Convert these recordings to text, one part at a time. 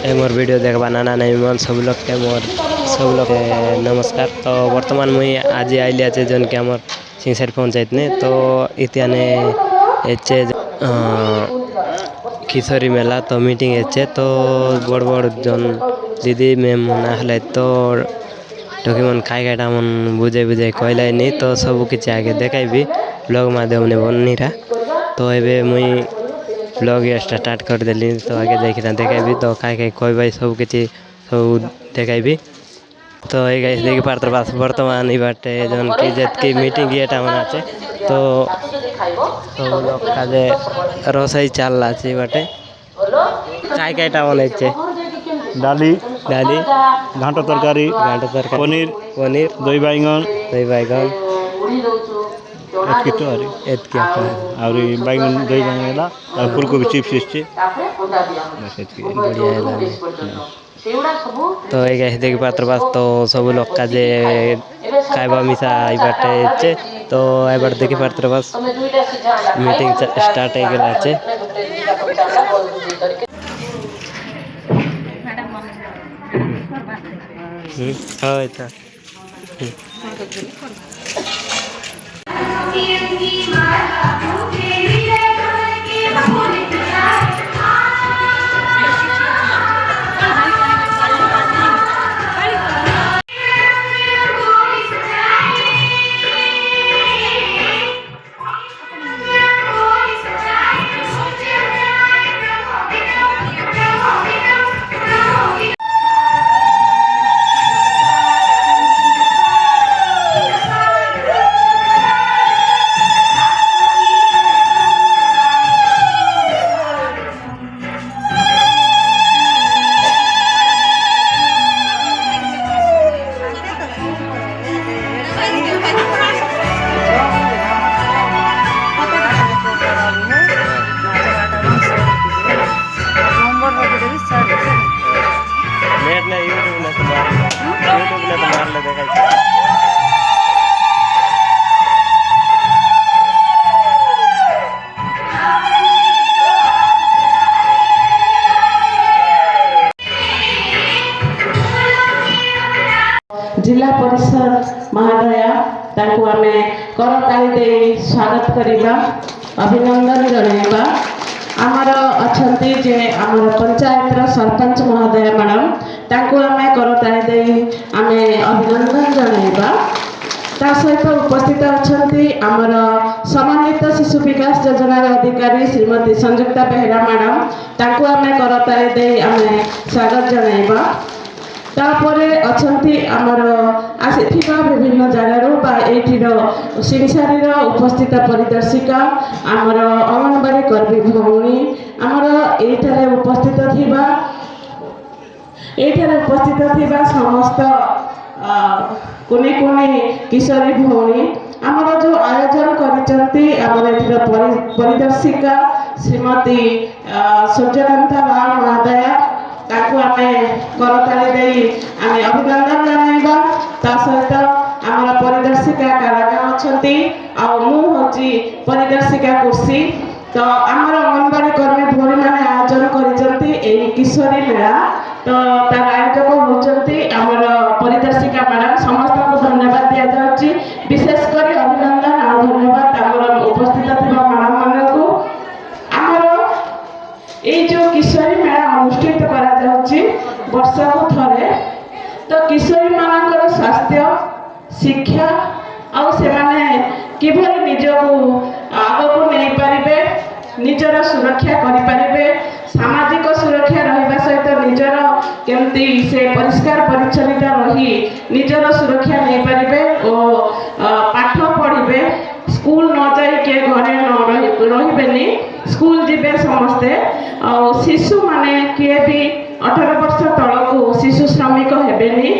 मोर video देखबा नाना नहीं मन सब लोग नमस्कार। तो वर्तमान मुई आज आइली आज जन के आमर सिंगसारी पंचायत ने तो इत्याने एचे किशोरी मेला तो मीटिंग एचे तो बड़ बड़ जन दीदी मैम ना हले तो टोकी मन खाई मन बुझे कहला नहीं तो सब किसी आगे देखाइबी ब्लॉग माध्यम ने बनीरा तो एबे मुई ब्लॉग स्टार्ट कर देली तो आगे जाकि देखाइबी तो खाई कहबाई सब किसी सब देखाइबी। तो ये गाइस देखि पार्थ पास वर्तमान बाटे जन की जतकी मीटिंग एटा मन आछे तो सब लोग काजे रोसई चाल लाछे बाटे काय कायटा बनेछे डाली डाली घांटा तरकारी पनीर दही बैगन एतकी तो एतकी और बैगन दही बैगन और फूलकोबी चिप्स इससे बस एतकी बढ़िया है। तो ये गाइस देखि पात्र पास तो सब लोग काजे खाइबा मिसा बाटे तो आइबार देखि पात्र पास मीटिंग स्टार्ट हो गेल आछे। हां इता जिला परिषद महोदया ताकू आमे करताली दे स्वागत करिबा अभिनंदन जणाइबा। आमर अछंती जे आमर पंचायत रो सरपंच महोदया मैडम ताकू आमे करताली दे आमे अभिनंदन जणाइबा। ता सहित उपस्थित अछंती आमर सम्मानित शिशु विकास योजना अधिकारी श्रीमती संयुक्ता बेहरा मैडम ताकू आमे करताली दे आमे स्वागत जणाइबा। तापरे अछंती आमर आसीथिबा विभिन्न जगारू बा एठिर सिंगसारीर उपस्थित परिदर्शिका आमर अंगनवाड़ी कर्मी भौणी आमर एठारे उपस्थित थिबा समस्त कुनी कुनी किशोरी भौणी आमर जो आयोजन करिसंती आमर एठिर परिदर्शिका श्रीमती सूर्यकांता राव महोदया ताकू आमे करताली देई आमे अभिनंदन जणाइबा। ता सहित आमर परिदर्शिका कारागार अछंती आ मु होची परिदर्शिका कुर्सी तो आमर अंगनवाड़ी कर्मी भोरी माने आयोजन करिसंती एई किशोरी मेला तो तार आयोजक होचंती आमर परिदर्शिका मैडम समस्त को धन्यवाद दिया जाउची विशेष करी अभिनंदन आ धन्यवाद आमर उपस्थित थिबा मैडम माने को आमर ए जो किशोरी मेला अनुष्ठित करा जाउची वर्ष को थरे तो किशोरी मानकर स्वास्थ्य शिक्षा आ से माने किभली निजको आगो को नहीं पारिबे निजर सुरक्षा करि पारिबे सामाजिक सुरक्षा रहिबा सहित निजर केमती से परिष्कार परिच्छन्नता रही निजर सुरक्षा नहीं पारिबे ओ पाठ पढ़िबे स्कूल न जाई के घरे न रहिबेनी स्कूल जीवे समस्ते और शिशु माने किए भी 18 वर्ष तलक शिशु श्रमिक हेबेनी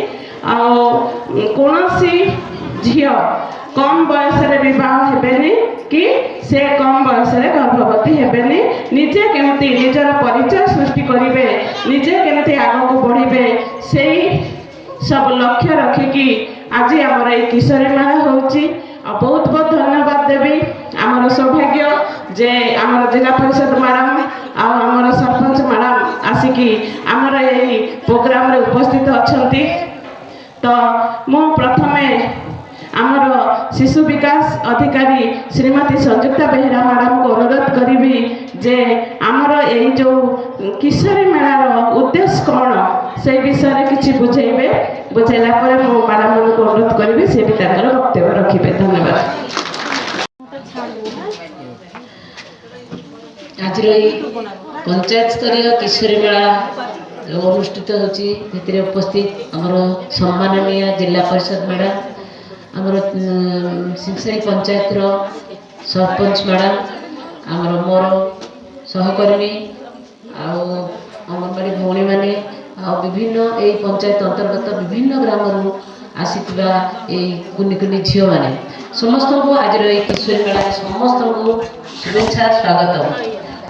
कौनसी झियो कम बयस बह हेबेनी कि से कम बयस गर्भवती हेबेनी निजे केमती निजर परिचय सृष्टि करिवे निजे केमती आगक बढ़िबे से सब लक्ष्य रखिकी आज आमर ये किशोरी मेला होची। बहुत बहुत धन्यवाद देवी आमर सौभाग्य जे आमर जिला परिषद मैडम आमर सरपंच मैडम ଆସିକି ଆମର ଏଇ ପ୍ରୋଗ୍ରାମରେ ଉପସ୍ଥିତ ଅଛନ୍ତି। ତ ମୁଁ ପ୍ରଥମେ ଆମର ଶିଶୁ ବିକାଶ ଅଧିକାରୀ ଶ୍ରୀମତୀ ସଂଯୁକ୍ତା ବେହେରା ମ୍ୟାଡ଼ାମଙ୍କୁ ଅନୁରୋଧ କରିବି ଯେ ଆମର ଏଇ ଯେଉଁ କିଶୋରୀ ମେଳାର ଉଦ୍ଦେଶ୍ୟ କ'ଣ ସେ ବିଷୟରେ କିଛି ବୁଝେଇବେ। ବୁଝେଇଲା ପରେ ମୁଁ ମ୍ୟାଡ଼ାମମାନଙ୍କୁ ଅନୁରୋଧ କରିବି ସେ ବି ତାଙ୍କର ବକ୍ତବ୍ୟ ରଖିବେ। ଧନ୍ୟବାଦ। ଆଜିର ଏଇ ପଞ୍ଚାୟତ ସ୍ତରୀୟ କିଶୋରୀ ମେଳା ଅନୁଷ୍ଠିତ ହେଉଛି, ସେଥିରେ ଉପସ୍ଥିତ ଆମର ସମ୍ମାନନୀୟ ଜିଲ୍ଲା ପରିଷଦ ମ୍ୟାଡ଼ାମ, ଆମର ସିଂସାରୀ ପଞ୍ଚାୟତର ସରପଞ୍ଚ ମ୍ୟାଡ଼ାମ, ଆମର ମୋର ସହକର୍ମୀ ଆଉ ଅଙ୍ଗନବାଡ଼ି ଭଉଣୀମାନେ ଆଉ ବିଭିନ୍ନ ଏଇ ପଞ୍ଚାୟତ ଅନ୍ତର୍ଗତ ବିଭିନ୍ନ ଗ୍ରାମରୁ ଆସିଥିବା ଏଇ କୁନି କୁନି ଝିଅମାନେ ସମସ୍ତଙ୍କୁ ଆଜିର ଏଇ କିଶୋରୀ ମେଳାରେ ସମସ୍ତଙ୍କୁ ଶୁଭେଚ୍ଛା ସ୍ୱାଗତ।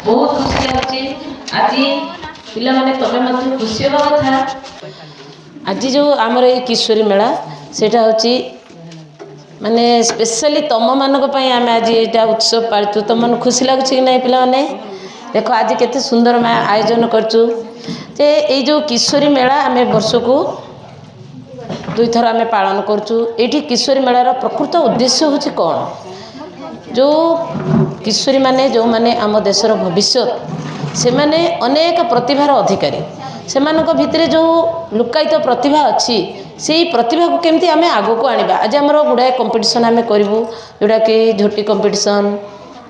ବହୁତ ଖୁସି ଲାଗୁଛି ଆଜି ପିଲାମାନେ, ତମେ ମଧ୍ୟ ଖୁସି ହେବା କଥା। ଆଜି ଯେଉଁ ଆମର ଏଇ କିଶୋରୀ ମେଳା ସେଇଟା ହେଉଛି ମାନେ ସ୍ପେଶାଲି ତମମାନଙ୍କ ପାଇଁ ଆମେ ଆଜି ଏଇଟା ଉତ୍ସବ ପାଳିଛୁ। ତମମାନଙ୍କୁ ଖୁସି ଲାଗୁଛି କି ନାହିଁ ପିଲାମାନେ? ଦେଖ ଆଜି କେତେ ସୁନ୍ଦର ଆୟୋଜନ କରିଛୁ ଯେ ଏଇ ଯେଉଁ କିଶୋରୀ ମେଳା ଆମେ ବର୍ଷକୁ 2 ଥର ଆମେ ପାଳନ କରୁଛୁ। ଏଇଠି କିଶୋରୀ ମେଳାର ପ୍ରକୃତ ଉଦ୍ଦେଶ୍ୟ ହେଉଛି କ'ଣ? ଯେଉଁ କିଶୋରୀମାନେ ଯେଉଁମାନେ ଆମ ଦେଶର ଭବିଷ୍ୟତ, ସେମାନେ ଅନେକ ପ୍ରତିଭାର ଅଧିକାରୀ। ସେମାନଙ୍କ ଭିତରେ ଯେଉଁ ଲୁକାୟିତ ପ୍ରତିଭା ଅଛି ସେଇ ପ୍ରତିଭାକୁ କେମିତି ଆମେ ଆଗକୁ ଆଣିବା। ଆଜି ଆମର ଗୁଡ଼ାଏ କମ୍ପିଟିସନ୍ ଆମେ କରିବୁ, ଯେଉଁଟାକି ଝୋଟି କମ୍ପିଟିସନ୍,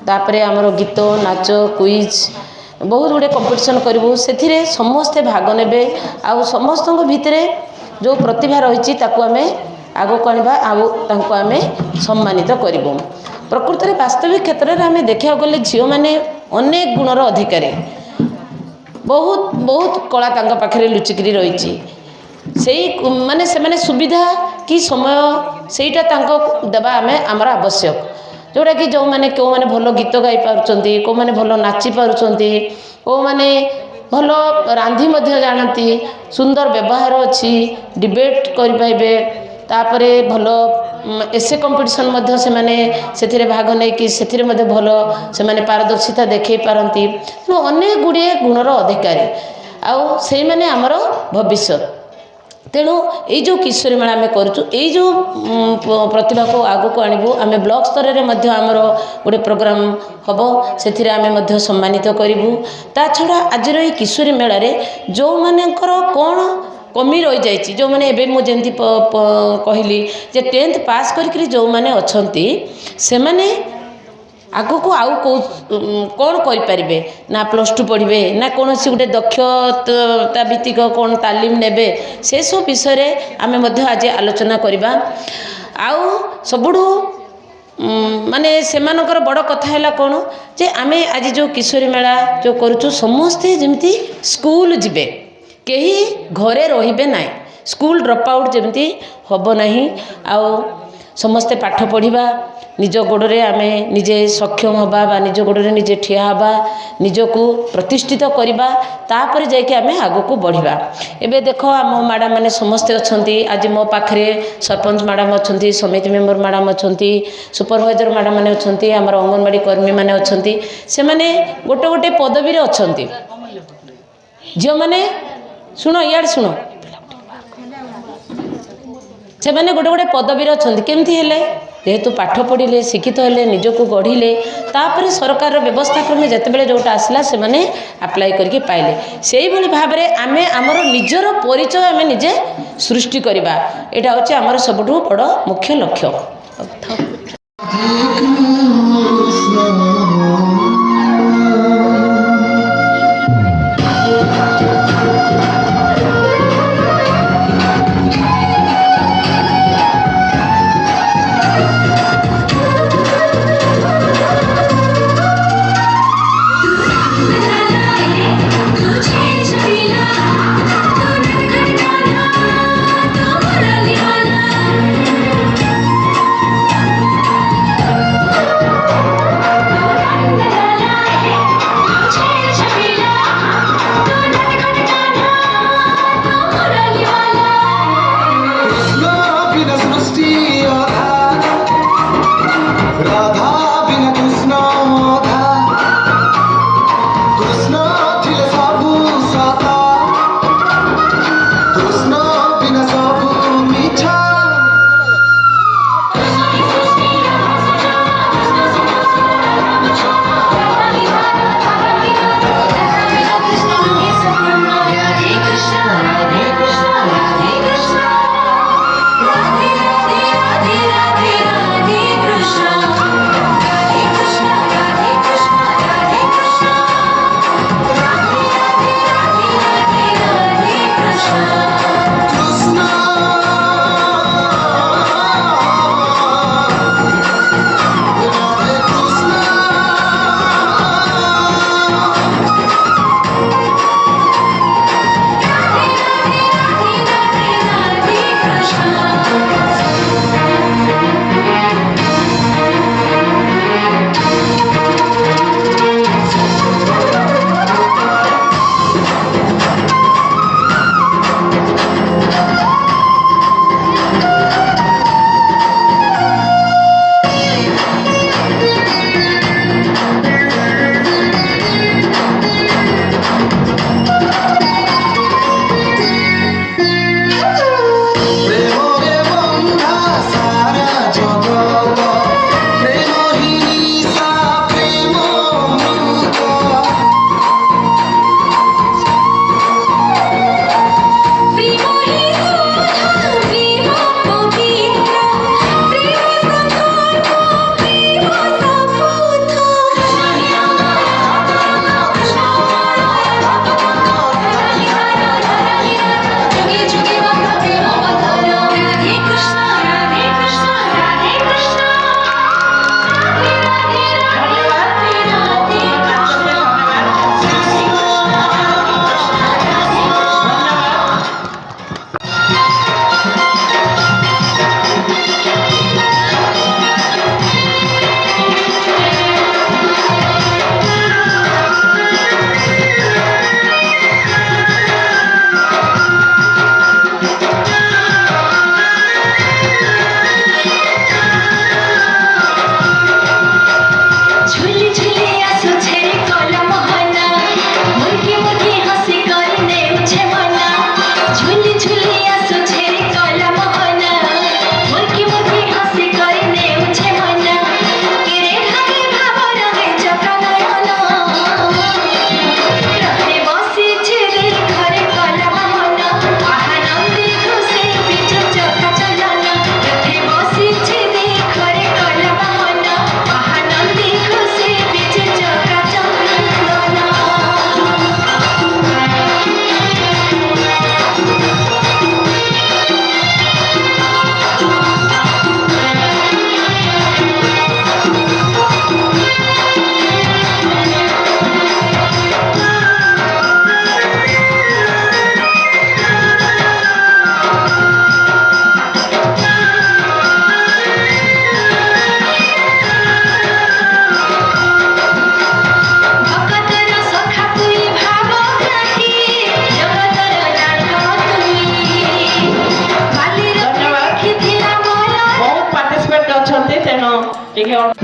ତାପରେ ଆମର ଗୀତ ନାଚ କୁଇଜ୍, ବହୁତ ଗୁଡ଼ିଏ କମ୍ପିଟିସନ୍ କରିବୁ। ସେଥିରେ ସମସ୍ତେ ଭାଗ ନେବେ ଆଉ ସମସ୍ତଙ୍କ ଭିତରେ ଯେଉଁ ପ୍ରତିଭା ରହିଛି ତାକୁ ଆମେ ଆଗକୁ ଆଣିବା ଆଉ ତାଙ୍କୁ ଆମେ ସମ୍ମାନିତ କରିବୁ। ପ୍ରକୃତରେ ବାସ୍ତବିକ କ୍ଷେତ୍ରରେ ଆମେ ଦେଖିବାକୁ ଗଲେ ଝିଅମାନେ ଅନେକ ଗୁଣର ଅଧିକାରୀ। ବହୁତ ବହୁତ କଳା ତାଙ୍କ ପାଖରେ ଲୁଚିକିରି ରହିଛି। ସେଇ ମାନେ ସେମାନେ ସୁବିଧା କି ସମୟ ସେଇଟା ତାଙ୍କୁ ଦେବା ଆମର ଆବଶ୍ୟକ। ଯେଉଁଟାକି କେଉଁମାନେ ଭଲ ଗୀତ ଗାଇ ପାରୁଛନ୍ତି, କେଉଁମାନେ ଭଲ ନାଚି ପାରୁଛନ୍ତି, କେଉଁମାନେ ଭଲ ରାନ୍ଧି ମଧ୍ୟ ଜାଣନ୍ତି, ସୁନ୍ଦର ବ୍ୟବହାର ଅଛି, ଡିବେଟ୍ କରିପାରିବେ, ତାପରେ ଭଲ ଏସେ କମ୍ପିଟିସନ୍ ମଧ୍ୟ ସେମାନେ ସେଥିରେ ଭାଗ ନେଇକି ସେଥିରେ ମଧ୍ୟ ଭଲ ସେମାନେ ପାରଦର୍ଶିତା ଦେଖାଇ ପାରନ୍ତି। ତେଣୁ ଅନେକ ଗୁଡ଼ିଏ ଗୁଣର ଅଧିକାରୀ ଆଉ ସେଇମାନେ ଆମର ଭବିଷ୍ୟତ। ତେଣୁ ଏଇ ଯେଉଁ କିଶୋରୀ ମେଳା ଆମେ କରୁଛୁ, ଏଇ ଯେଉଁ ପ୍ରତିଭାକୁ ଆଗକୁ ଆଣିବୁ। ଆମେ ବ୍ଲକ ସ୍ତରରେ ମଧ୍ୟ ଆମର ଗୋଟେ ପ୍ରୋଗ୍ରାମ ହେବ, ସେଥିରେ ଆମେ ମଧ୍ୟ ସମ୍ମାନିତ କରିବୁ। ତା ଛଡ଼ା ଆଜିର ଏଇ କିଶୋରୀ ମେଳାରେ ଯେଉଁମାନଙ୍କର କ'ଣ କମି ରହିଯାଇଛି, ଯେଉଁମାନେ ଏବେ ମୁଁ ଯେମିତି କହିଲି ଯେ 10th ପାସ୍ କରିକି ଯେଉଁମାନେ ଅଛନ୍ତି ସେମାନେ ଆଗକୁ ଆଉ କ'ଣ କରିପାରିବେ ନା +2 ପଢ଼ିବେ ନା କୌଣସି ଗୋଟେ ଦକ୍ଷତା ଭିତ୍ତିକ କ'ଣ ତାଲିମ ନେବେ, ସେସବୁ ବିଷୟରେ ଆମେ ମଧ୍ୟ ଆଜି ଆଲୋଚନା କରିବା। ଆଉ ସବୁଠୁ ମାନେ ସେମାନଙ୍କର ବଡ଼ କଥା ହେଲା କ'ଣ ଯେ ଆମେ ଆଜି ଯେଉଁ କିଶୋରୀ ମେଳା ଯେଉଁ କରୁଛୁ ସମସ୍ତେ ଯେମିତି ସ୍କୁଲ ଯିବେ, କେହି ଘରେ ରହିବେ ନାହିଁ, ସ୍କୁଲ ଡ୍ରପ୍ ଆଉଟ୍ ଯେମିତି ହେବ ନାହିଁ। ଆଉ ସମସ୍ତେ ପାଠ ପଢ଼ିବା, ନିଜ ଗୋଡ଼ରେ ଆମେ ନିଜେ ସକ୍ଷମ ହେବା ବା ନିଜ ଗୋଡ଼ରେ ନିଜେ ଠିଆ ହେବା, ନିଜକୁ ପ୍ରତିଷ୍ଠିତ କରିବା, ତାପରେ ଯାଇକି ଆମେ ଆଗକୁ ବଢ଼ିବା। ଏବେ ଦେଖ ଆମ ମ୍ୟାଡ଼ାମ୍ ମାନେ ସମସ୍ତେ ଅଛନ୍ତି। ଆଜି ମୋ ପାଖରେ ସରପଞ୍ଚ ମ୍ୟାଡ଼ାମ୍ ଅଛନ୍ତି, ସମିତି ମେମ୍ବର ମ୍ୟାଡ଼ାମ୍ ଅଛନ୍ତି, ସୁପରଭାଇଜର ମ୍ୟାଡ଼ାମ୍ ମାନେ ଅଛନ୍ତି, ଆମର ଅଙ୍ଗନବାଡ଼ି କର୍ମୀମାନେ ଅଛନ୍ତି। ସେମାନେ ଗୋଟେ ଗୋଟେ ପଦବୀରେ ଅଛନ୍ତି। ଝିଅମାନେ ଶୁଣ, ଇଆଡ଼େ ଶୁଣ, ସେମାନେ ଗୋଟେ ଗୋଟେ ପଦବୀରେ ଅଛନ୍ତି। କେମିତି ହେଲେ? ଯେହେତୁ ପାଠ ପଢ଼ିଲେ, ଶିକ୍ଷିତ ହେଲେ, ନିଜକୁ ଗଢ଼ିଲେ, ତାପରେ ସରକାରର ବ୍ୟବସ୍ଥା କ୍ରମେ ଯେତେବେଳେ ଯେଉଁଟା ଆସିଲା ସେମାନେ ଆପ୍ଲାଏ କରିକି ପାଇଲେ। ସେଇଭଳି ଭାବରେ ଆମେ ଆମର ନିଜର ପରିଚୟ ଆମେ ନିଜେ ସୃଷ୍ଟି କରିବା, ଏଇଟା ହେଉଛି ଆମର ସବୁଠୁ ବଡ଼ ମୁଖ୍ୟ ଲକ୍ଷ୍ୟ।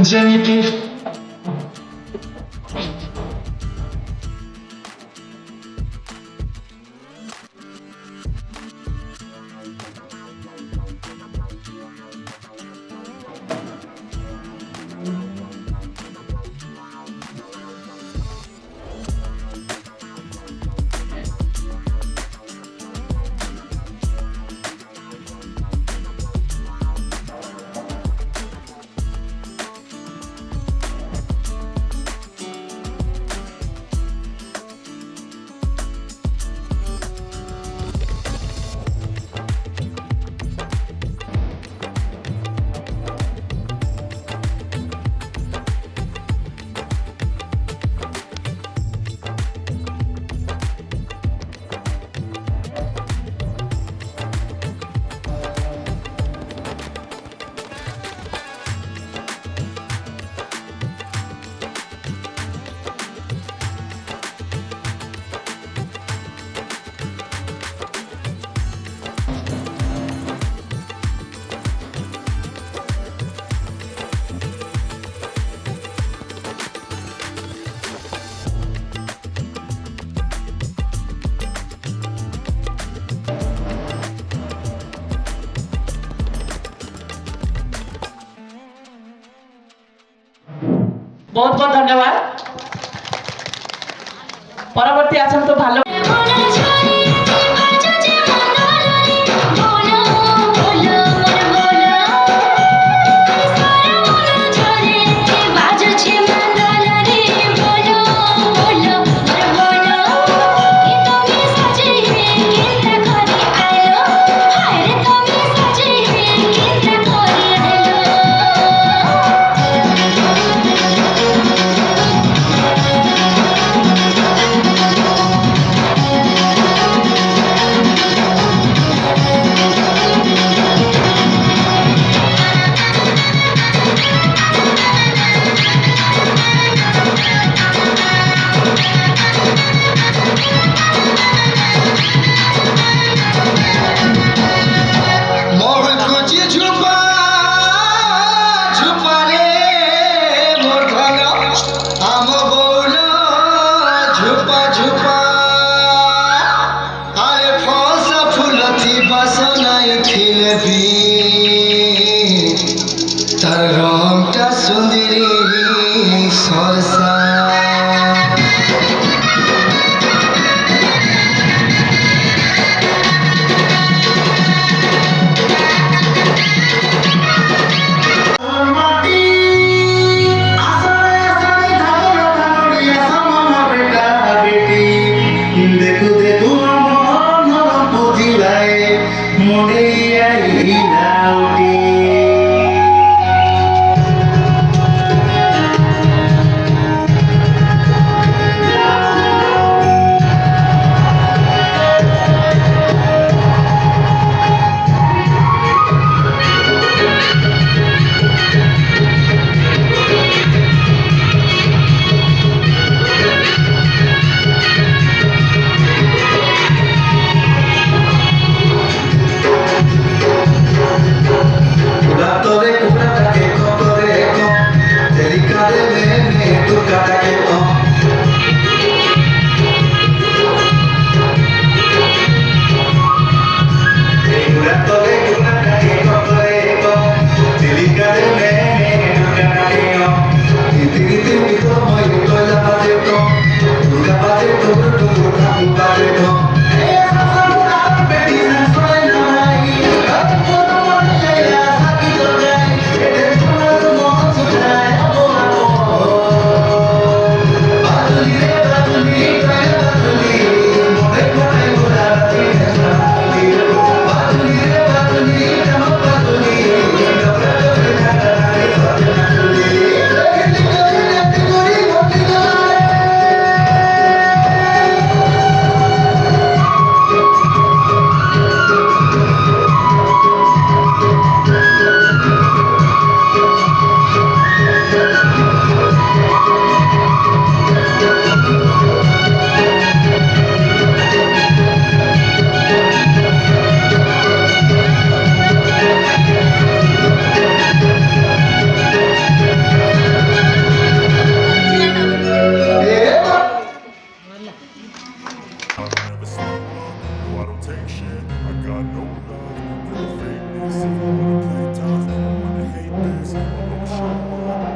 যেমিতি बहुत बहुत धन्यवाद। परवर्ती आसन तो भालो তার রংটা সুন্দরী সরসা দেখু দেখু মন বুঝিলাই মনে আইলা উঠি take shit. I got no love for the fakeness. If you wanna play tough and wanna hate this, I'll always show up.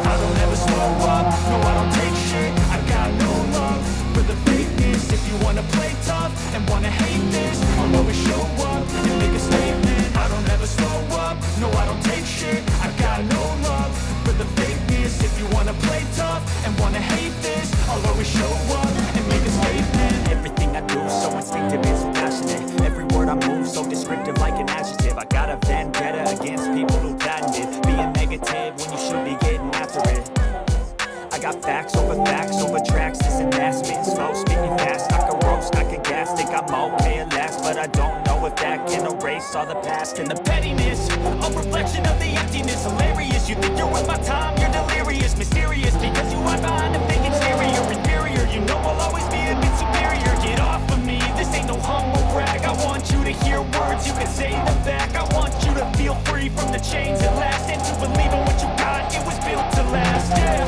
I don't ever slow up, no I don't take shit. I got no love for the fakeness. If you wanna play tough and wanna hate this, I'll always show up and make a statement. I don't ever slow up, no I don't take shit. I got no love for the fakeness. If you wanna play tough and wanna hate this, I'll always show up and make a statement. Everything I do so instinctive and so passionate. Every word I move so descriptive like an adjective. I got a vendetta against people who patented being negative when you should be getting after it. I got facts over tracks, this and that. Spitting slow, speaking fast, I can roast, I can gas. Think I'm okay at last, but I don't know if that can erase all the past. And the pettiness, a reflection of the emptiness. Hilarious, you think you're worth my time, you're delirious. Mysterious, because you hide behind a fake exterior. Inferior, you know I'll always be a bit superior. Get off of me, this ain't no humble brag. I want you to hear words, you can say them back. I want you to feel free from the chains at last, and to believe in what you got, it was built to last, yeah.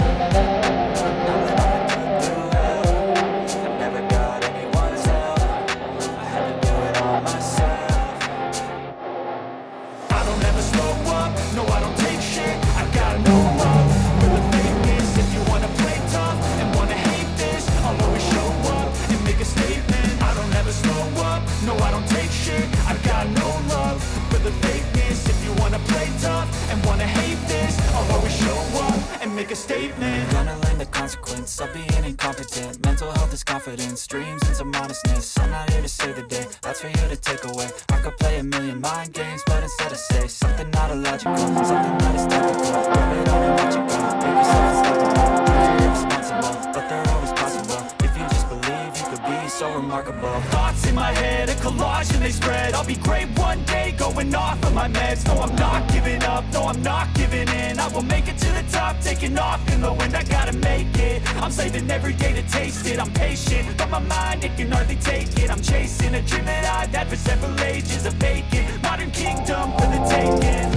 Make a statement. Gonna learn the consequence of being incompetent. Mental health is confidence, dreams and some honestness. I'm not here to save the day, that's for you to take away. I could play a million mind games, but instead I say something not illogical, something that is typical. Rub it on and watch it go. Make yourself unstoppable. You're irresponsible, but they're always possible. If you just believe, you could be so remarkable. Thoughts in my head, a collage and they spread. I'll be great one day, going off of my meds. No, I'm not giving up, no, I'm not giving in. I will make it to the top, taking off in the wind, I gotta make it. I'm saving every day to taste it. I'm patient, but my mind, it can hardly take it. I'm chasing a dream that I've had for several ages. A vacant, modern kingdom for the taking.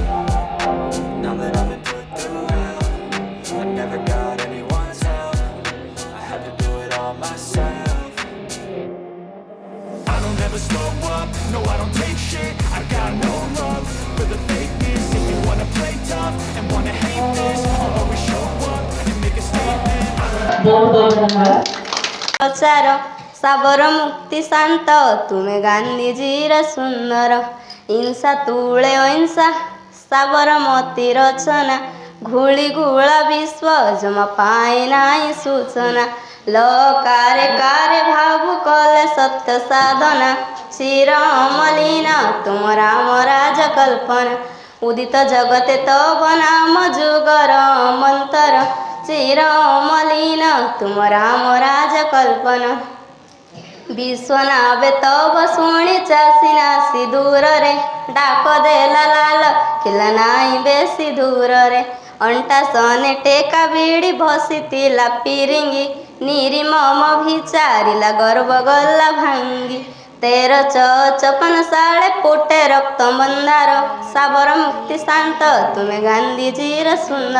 Now that I've been put through hell, I never got anyone's help. I had to do it all myself. I don't ever slow up, no I don't take shit. I got no love for the fakeness. If you wanna play tough and wanna hate this, I'll always show up and make a statement. ପ୍ରଚାର ସାବର ମୁକ୍ତି ଶାନ୍ତ ତୁମେ ଗାନ୍ଧୀଜୀର ସୁନ୍ଦର ହିଂସା ତୁଳେ ଅହିଂସା ସାବରମତୀ ରଚନା ଘୁଳି ଘୁଳା ବିଶ୍ୱ ଜମା ପାଏ ନାହିଁ ସୂଚନା ଲୋକାରେ କାରେ ଭାବୁ କଲେ ସତ୍ୟ ସାଧନା ଚିର ଅମଲିନ ତୁମ ରାମ ରାଜ କଳ୍ପନା ଉଦିତ ଜଗତେ ତବ ନାମ ଯୁଗର ମନ୍ତର ଚିର ଅମଲିନ ତୁମ ରାମ ରାଜ କଳ୍ପନା ବିଶ୍ୱନାବେ ତବ ଶୁଣି ଚାଷୀ ନାସି ଦୂରରେ ଡାକ ଦେଲା ଲାଲ ଖିଲା ନାହିଁ ବେଶୀ ଦୂରରେ ଅଣ୍ଟା ସନେ ଟେକା ବିଡ଼ି ବସିଥିଲା ପିରିଙ୍ଗି ନିରିମମ ଭିଚାରିଲା ଗର୍ବ ଗଲା ଭାଙ୍ଗି 1354 ସାଳେ ଫୁଟେ ରକ୍ତ ମନ୍ଦାର ସାବର ମୁକ୍ତି ଶାନ୍ତ ତୁମେ ଗାନ୍ଧୀଜୀର ସୁନ୍ଦର